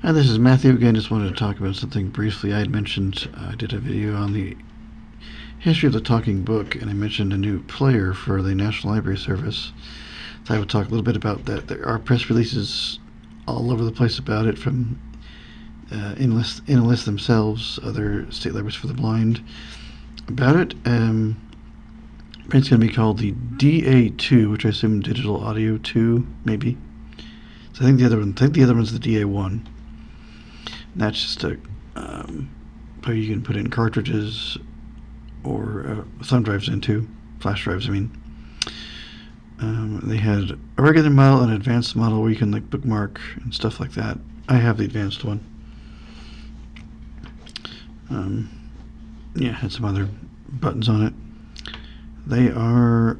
Hi, this is Matthew again. Just wanted to talk about something briefly. I had mentioned I did a video on the history of the talking book, and I mentioned a new player for the National Library Service. So I would talk a little bit about that. There are press releases all over the place about it from NLS themselves, other state libraries for the blind, about it. It's going to be called the DA2, which I assume Digital Audio 2, maybe. So I think the other one's the DA1. That's just a where you can put in cartridges or thumb drives into, flash drives, I mean. They had a regular model and an advanced model where you can like bookmark and stuff like that. I have the advanced one. Had some other buttons on it.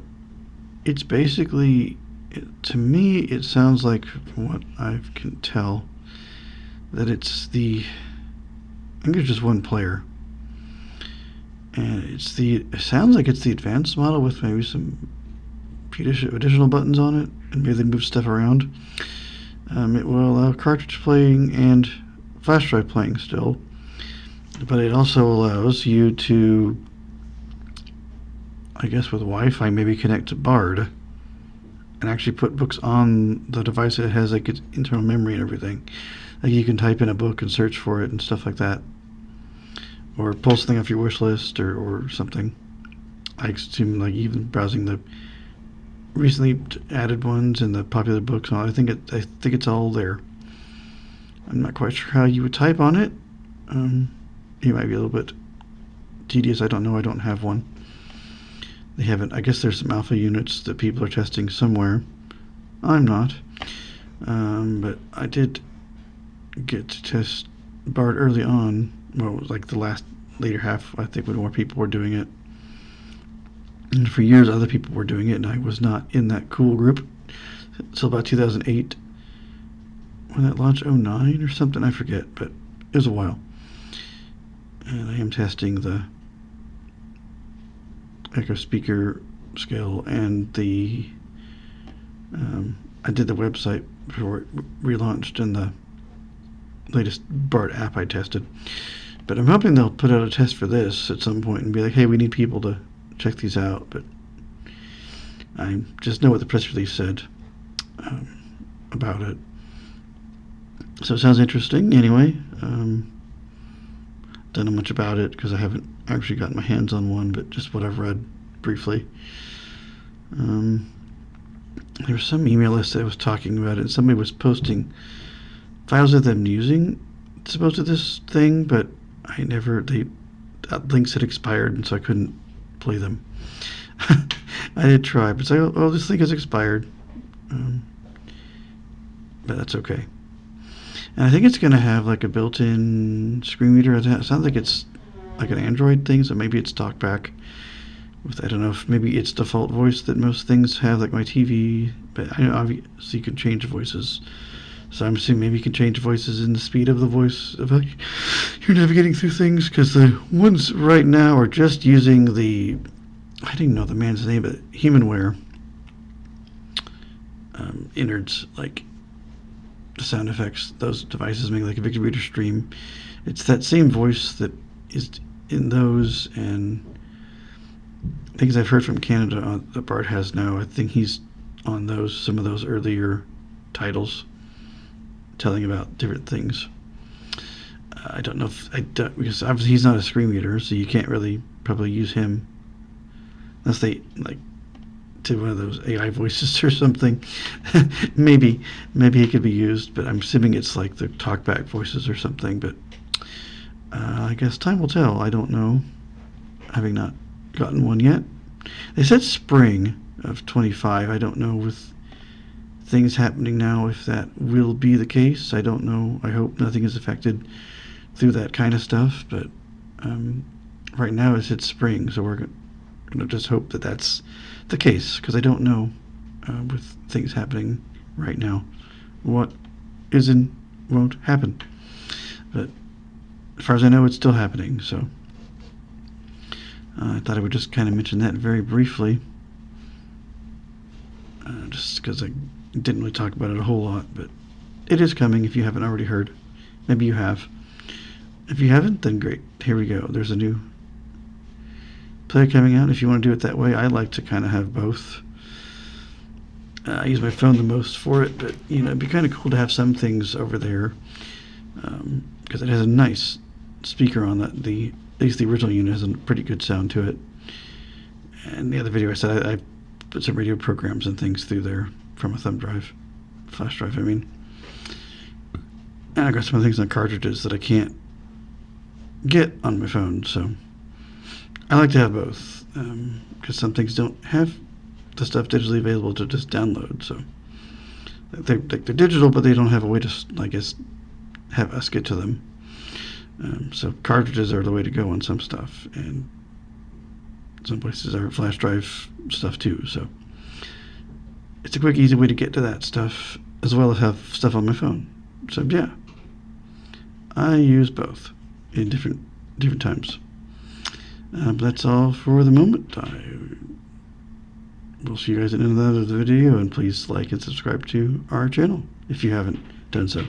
It's basically, to me, it sounds like, from what I can tell, that I think it's just one player. And it sounds like it's the advanced model with maybe some additional buttons on it, and maybe they move stuff around. It will allow cartridge playing and flash drive playing still, but it also allows you to, I guess with Wi-Fi, maybe connect to Bard and actually put books on the device that has like its internal memory and everything. Like you can type in a book and search for it and stuff like that, or pull something off your wish list or something. I assume like even browsing the recently added ones and the popular books. I think it's all there. I'm not quite sure how you would type on it. It might be a little bit tedious. I don't know. I don't have one. They haven't. I guess there's some alpha units that people are testing somewhere. I'm not. But I did get to test Bard early on. Well, it was like the later half, I think, when more people were doing it. And for years, other people were doing it, and I was not in that cool group. Until about 2008, when that launched, 2009 or something, I forget, but it was a while. And I am testing the Echo speaker scale and the I did the website before it relaunched and the latest Bard app I tested. But I'm hoping they'll put out a test for this at some point and be like, hey, we need people to check these out. But I just know what the press release said about it. So it sounds interesting. Anyway, don't know much about it because I haven't actually gotten my hands on one, but just what I've read briefly. There was some email list that was talking about it, and somebody was posting files of them using supposed to this thing, but links had expired, and so I couldn't play them. I did try, but it's like, oh, this thing has expired. But that's okay. And I think it's going to have like a built-in screen reader. It sounds like it's like an Android thing, so maybe it's talkback with, I don't know, if maybe it's default voice that most things have, like my TV, but I know obviously you can change voices. So I'm assuming maybe you can change voices in the speed of the voice of how you're navigating through things, because the ones right now are just using I didn't even know the man's name, but Humanware innards, like the sound effects those devices make, like a Victor Reader Stream. It's that same voice that is in those, and things I've heard from Canada that Bart has now. I think he's on some of those earlier titles, telling about different things. I don't know because obviously he's not a screen reader, so you can't really probably use him unless they like to one of those AI voices or something. maybe he could be used, but I'm assuming it's like the talkback voices or something. But I guess time will tell. I don't know, having not gotten one yet. They said spring of 25. I don't know with things happening now if that will be the case. I don't know. I hope nothing is affected through that kind of stuff. But right now it's spring, so we're going to just hope that that's the case, because I don't know with things happening right now what is and won't happen. But as far as I know, it's still happening, so I thought I would just kind of mention that very briefly, just because I didn't really talk about it a whole lot, but it is coming if you haven't already heard. Maybe you have. If you haven't, then great. Here we go. There's a new player coming out. If you want to do it that way, I like to kind of have both. I use my phone the most for it, but it'd be kind of cool to have some things over there because it has a nice speaker on that. At least the original unit has a pretty good sound to it. And the other video I said I put some radio programs and things through there from a flash drive. And I got some of the things on cartridges that I can't get on my phone, so I like to have both because some things don't have the stuff digitally available to just download. So they're digital, but they don't have a way to, I guess, have us get to them. So cartridges are the way to go on some stuff, and some places are flash drive stuff too. So it's a quick, easy way to get to that stuff, as well as have stuff on my phone. So yeah, I use both in different times. But that's all for the moment. We'll see you guys at the end of the video, and please like and subscribe to our channel if you haven't done so.